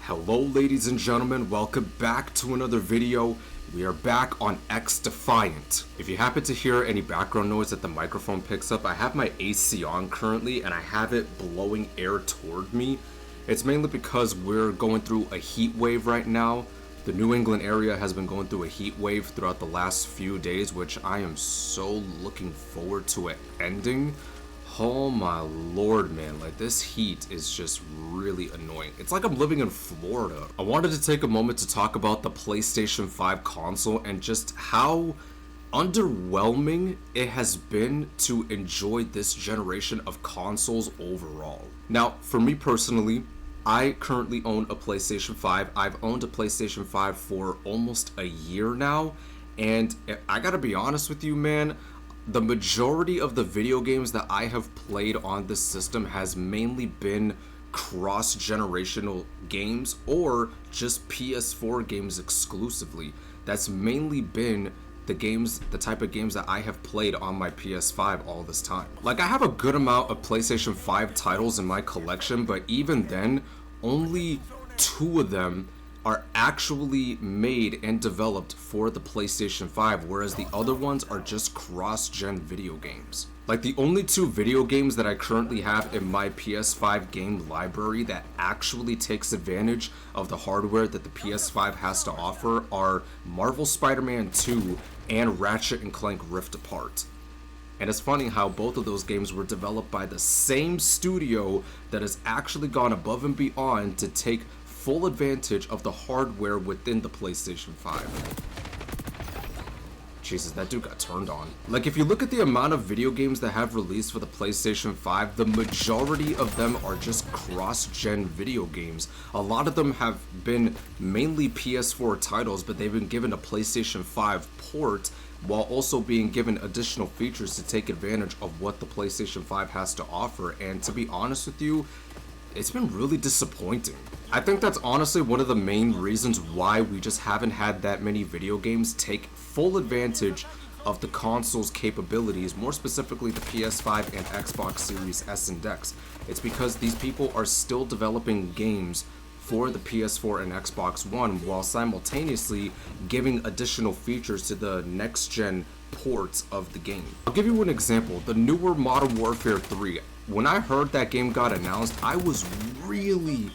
Hello ladies and gentlemen, welcome back to another video. We are back on X Defiant. If you happen to hear any background noise that the microphone picks up, I have my AC on currently and I have it blowing air toward me. It's mainly because we're going through a heat wave right now. The New England area has been going through a heat wave throughout the last few days, which I am so looking forward to it ending. Oh my lord, man, like this heat is just really annoying. It's like I'm living in Florida. I wanted to take a moment to talk about the PlayStation 5 console and just how underwhelming it has been to enjoy this generation of consoles overall. Now, for me personally, I currently own a PlayStation 5. I've owned a PlayStation 5 for almost a year now, and I gotta be honest with you, man, the majority of the video games that I have played on this system has mainly been cross-generational games or just PS4 games exclusively. That's mainly been the type of games that I have played on my PS5 all this time. Like, I have a good amount of PlayStation 5 titles in my collection, but even then, only 2 of them are actually made and developed for the PlayStation 5, whereas the other ones are just cross-gen video games. Like, the only 2 video games that I currently have in my PS5 game library that actually takes advantage of the hardware that the PS5 has to offer are Marvel Spider-Man 2 and Ratchet & Clank Rift Apart. And it's funny how both of those games were developed by the same studio that has actually gone above and beyond to take full advantage of the hardware within the PlayStation 5. Jesus, that dude got turned on. Like, if you look at the amount of video games that have released for the PlayStation 5, the majority of them are just cross-gen video games. A lot of them have been mainly PS4 titles, but they've been given a PlayStation 5 port while also being given additional features to take advantage of what the PlayStation 5 has to offer. And to be honest with you, it's been really disappointing. I think that's honestly one of the main reasons why we just haven't had that many video games take full advantage of the console's capabilities, more specifically the PS5 and Xbox Series S and X. It's because these people are still developing games for the PS4 and Xbox One while simultaneously giving additional features to the next-gen ports of the game. I'll give you an example. The newer Modern Warfare 3. When I heard that game got announced, I was really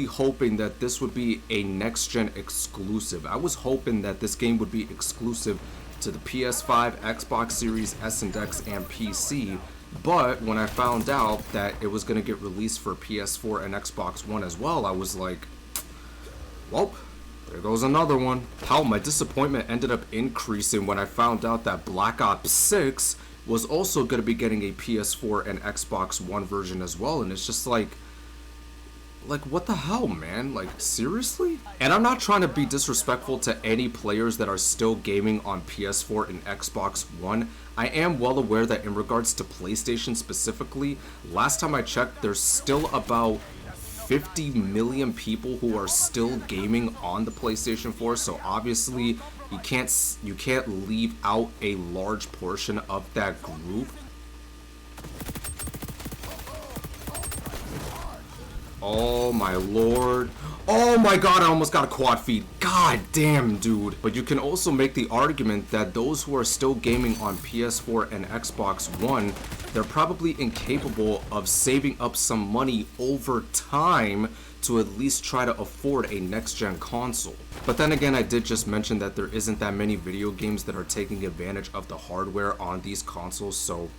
hoping that this would be a next-gen exclusive. I was hoping that this game would be exclusive to the PS5, Xbox Series S and X, and PC. But when I found out that it was going to get released for PS4 and Xbox One as well, I was like, well, there goes another one. How my disappointment ended up increasing when I found out that Black Ops 6 was also going to be getting a PS4 and Xbox One version as well, and it's just like what the hell, man? Like, seriously? And I'm not trying to be disrespectful to any players that are still gaming on PS4 and Xbox One. I am well aware that in regards to PlayStation specifically, last time I checked, there's still about 50 million people who are still gaming on the PlayStation 4, so obviously you can't leave out a large portion of that group. Oh my lord. Oh my god, I almost got a quad feed. God damn, dude. But you can also make the argument that those who are still gaming on PS4 and Xbox One, they're probably incapable of saving up some money over time to at least try to afford a next-gen console. But then again, I did just mention that there isn't that many video games that are taking advantage of the hardware on these consoles, so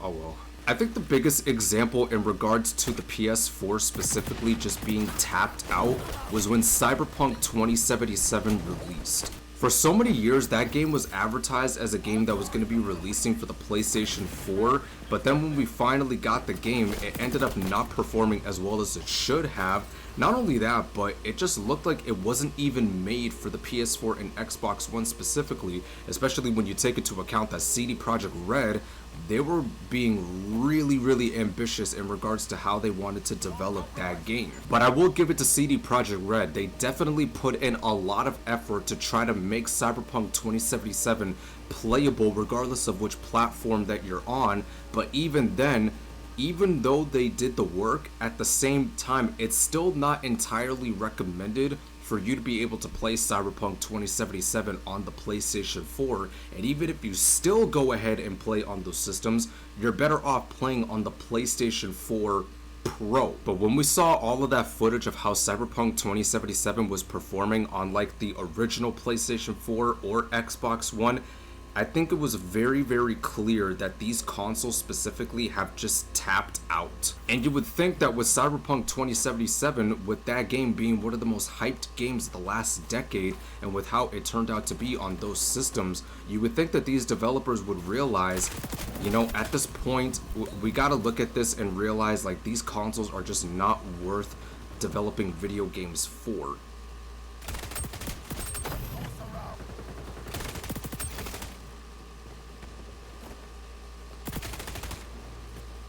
oh well. I think the biggest example in regards to the PS4 specifically just being tapped out was when Cyberpunk 2077 released. For so many years, that game was advertised as a game that was going to be releasing for the PlayStation 4, but then when we finally got the game, it ended up not performing as well as it should have. Not only that, but it just looked like it wasn't even made for the PS4 and Xbox One specifically, especially when you take into account that CD Projekt Red, they were being really ambitious in regards to how they wanted to develop that game. But I will give it to CD Projekt Red. They definitely put in a lot of effort to try to make Cyberpunk 2077 playable regardless of which platform that you're on. But even then, even though they did the work, at the same time, it's still not entirely recommended for you to be able to play Cyberpunk 2077 on the PlayStation 4, and even if you still go ahead and play on those systems, you're better off playing on the PlayStation 4 Pro. But when we saw all of that footage of how Cyberpunk 2077 was performing on like the original PlayStation 4 or Xbox One, I think it was very, very clear that these consoles specifically have just tapped out. And you would think that with Cyberpunk 2077, with that game being one of the most hyped games of the last decade, and with how it turned out to be on those systems, you would think that these developers would realize, you know, at this point, we gotta look at this and realize like these consoles are just not worth developing video games for.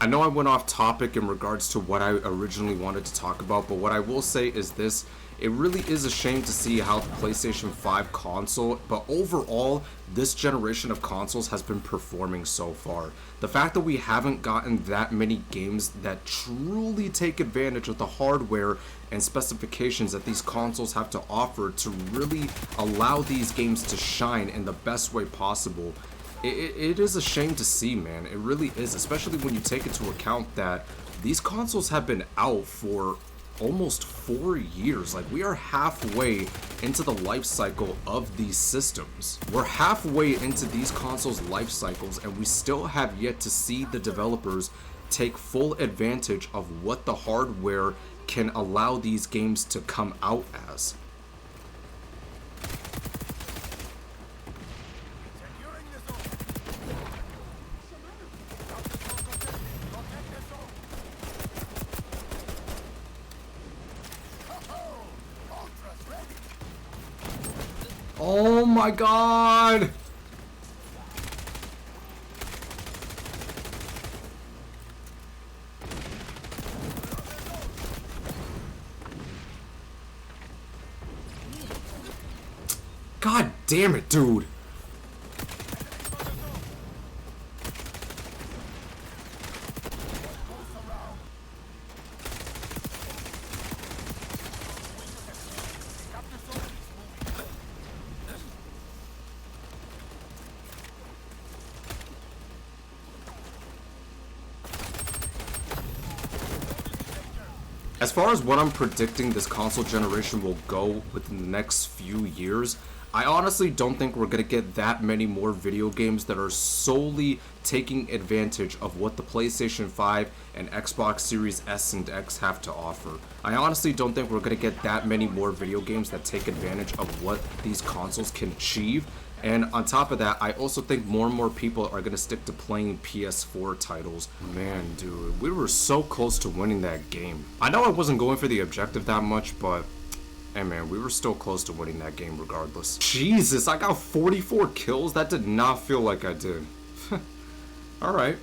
I know I went off topic in regards to what I originally wanted to talk about, but what I will say is this: it really is a shame to see how the PlayStation 5 console, but overall, this generation of consoles has been performing so far. The fact that we haven't gotten that many games that truly take advantage of the hardware and specifications that these consoles have to offer to really allow these games to shine in the best way possible, it is a shame to see, man. It really is, especially when you take into account that these consoles have been out for almost 4 years. Like, we are halfway into the life cycle of these systems. We're halfway into these consoles' life cycles, and we still have yet to see the developers take full advantage of what the hardware can allow these games to come out as. Oh my god! God damn it, dude! As far as what I'm predicting this console generation will go within the next few years, I honestly don't think we're going to get that many more video games that are solely taking advantage of what the PlayStation 5 and Xbox Series S and X have to offer. I honestly don't think we're going to get that many more video games that take advantage of what these consoles can achieve. And on top of that, I also think more and more people are going to stick to playing PS4 titles. Man, dude, we were so close to winning that game. I know I wasn't going for the objective that much, but hey man, we were still close to winning that game regardless. Jesus, I got 44 kills? That did not feel like I did. Alright.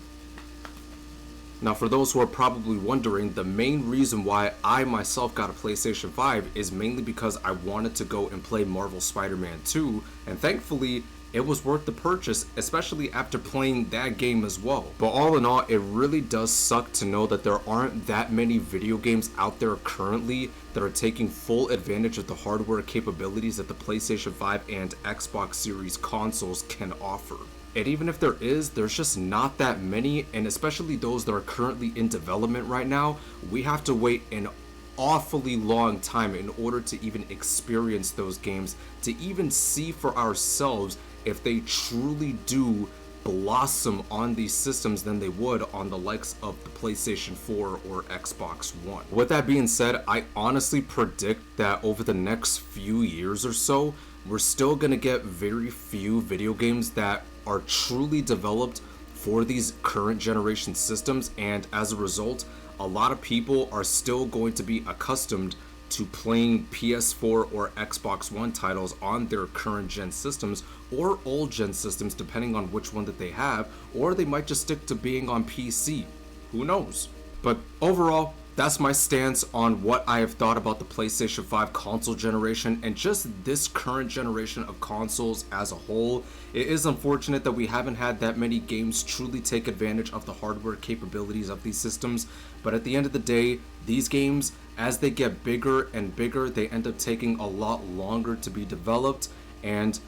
Now, for those who are probably wondering, the main reason why I myself got a PlayStation 5 is mainly because I wanted to go and play Marvel Spider-Man 2, and thankfully, it was worth the purchase, especially after playing that game as well. But all in all, it really does suck to know that there aren't that many video games out there currently that are taking full advantage of the hardware capabilities that the PlayStation 5 and Xbox Series consoles can offer. And even if there is, there's just not that many, and especially those that are currently in development right now, we have to wait an awfully long time in order to even experience those games, to even see for ourselves if they truly do blossom on these systems than they would on the likes of the PlayStation 4 or Xbox One. With that being said, I honestly predict that over the next few years or so, we're still gonna get very few video games that are truly developed for these current generation systems, and as a result, a lot of people are still going to be accustomed to playing PS4 or Xbox One titles on their current gen systems or old gen systems, depending on which one that they have, or they might just stick to being on PC. Who knows? But overall, that's my stance on what I have thought about the PlayStation 5 console generation and just this current generation of consoles as a whole. It is unfortunate that we haven't had that many games truly take advantage of the hardware capabilities of these systems, but at the end of the day, these games, as they get bigger and bigger, they end up taking a lot longer to be developed, and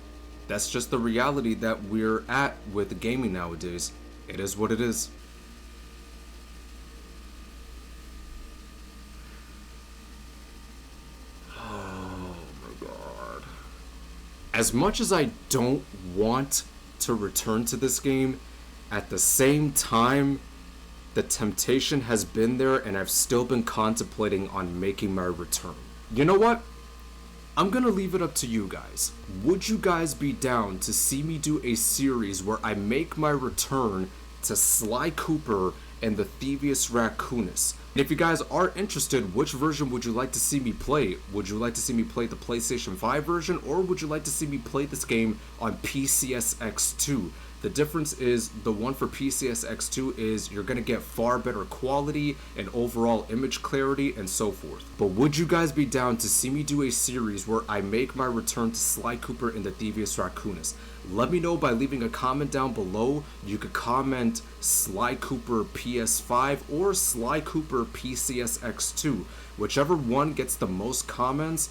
that's just the reality that we're at with gaming nowadays. It is what it is. As much as I don't want to return to this game, at the same time, the temptation has been there and I've still been contemplating on making my return. You know what? I'm gonna leave it up to you guys. Would you guys be down to see me do a series where I make my return to Sly Cooper and the Thievius Raccoonus? If you guys are interested, which version would you like to see me play? Would you like to see me play the PlayStation 5 version, or would you like to see me play this game on PCSX2? The difference is the one for PCSX2 is you're going to get far better quality and overall image clarity and so forth. But would you guys be down to see me do a series where I make my return to Sly Cooper and the Thievius Raccoonus? Let me know by leaving a comment down below. You could comment Sly Cooper PS5 or Sly Cooper PCSX2. Whichever one gets the most comments,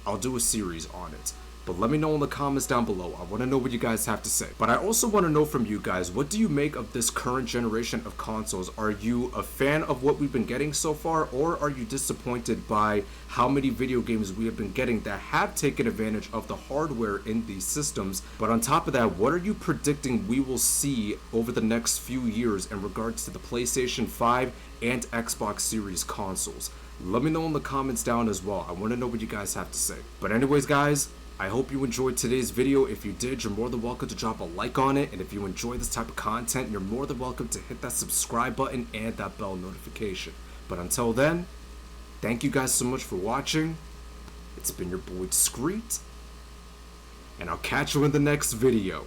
I'll do a series on it. But let me know in the comments down below. I want to know what you guys have to say. But I also want to know from you guys, what do you make of this current generation of consoles? Are you a fan of what we've been getting so far, or are you disappointed by how many video games we have been getting that have taken advantage of the hardware in these systems? But on top of that, what are you predicting we will see over the next few years in regards to the PlayStation 5 and Xbox Series consoles? Let me know in the comments down as well. I want to know what you guys have to say. But anyways, guys, I hope you enjoyed today's video. If you did, you're more than welcome to drop a like on it. And if you enjoy this type of content, you're more than welcome to hit that subscribe button and that bell notification. But until then, thank you guys so much for watching. It's been your boy Discreet, and I'll catch you in the next video.